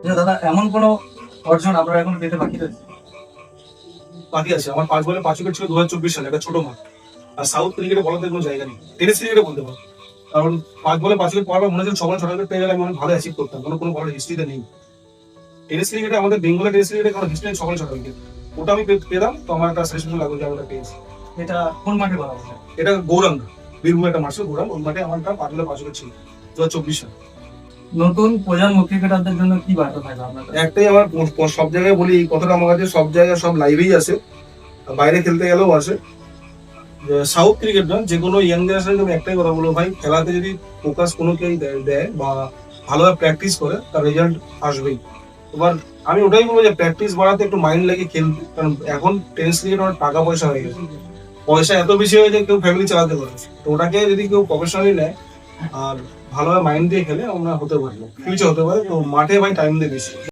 দাদা এমন কোনো অর্জন আপনারা এখন পেতে বাকি রয়েছে? বাকি আছে। আমার 5 বলে 5 উইকেট ছিল 2024 সালে, একটা ছোট মাঠ। আর সাউথ ক্রিকেটে বলাতে কোনো জায়গা নেই, টেনিস ক্রিকেটে বলতে পারো। কারণ 5 বলে 5 উইকেট পাওয়ার পর মনে হচ্ছে সবার 6 উইকেট পেয়ে গেলে আমি অনেক ভালো অ্যাচিভ করতাম, কোনো বড় হিস্ট্রিতে নেই। টেনিস ক্রিকেটে আমাদের বেঙ্গলের টেনিস ক্রিকেটে কোনো হিস্ট্রি নেই, সকলে 6 উইকেট। ওটা আমি পেলাম, তো আমার একটা স্যাটিসফ্যাকশন লাগলো যে আমি ওটা পেয়েছি। এটা কোন মাঠে করা হয়েছে? এটা গৌরাঙ্গ, বীরভূম একটা মাঠ ছিল গৌরাঙ্গ, ওই মাঠে আমার 5 বলে 5 উইকেট ছিল 2024 সালে। নতুন প্রজন্ম ক্রিকেটারদের জন্য কি বার্তা থাকবে আপনার কাছে? একটাই আমার সব জায়গায় বলি এই কথাটা, আমার কাছে সব জায়গায় সব লাইভেই আছে, বাইরে খেলতে গেলেও আসে। সাউথ ক্রিকেট না, যে কোনো ইয়াং জেনারেশনকে আমি একটাই কথা বলবো, ভাই খেলাতে যদি ফোকাস কোনো কেউ দেয় বা ভালোভাবে প্র্যাকটিস করে, তার রেজাল্ট আসবেই। এবার আমি ওটাই বলবো যে প্র্যাকটিস বাড়াতে একটু মাইন্ড লাগে খেলতে, কারণ এখন টেনিস ক্রিকেট অনেক টাকা পয়সা হয়ে গেছে, পয়সা এত বেশি হয়ে যায় কেউ ফ্যামিলি চালাতে পারে। তো ওটাকে যদি কেউ প্রফেশনালি নেয় আর ভালোভাবে মাইন্ড দিয়ে খেলে, আমরা হতে পারবো, ফিউচার হতে পারে। তো মাঠে ভাই টাইম দিয়ে বেশি।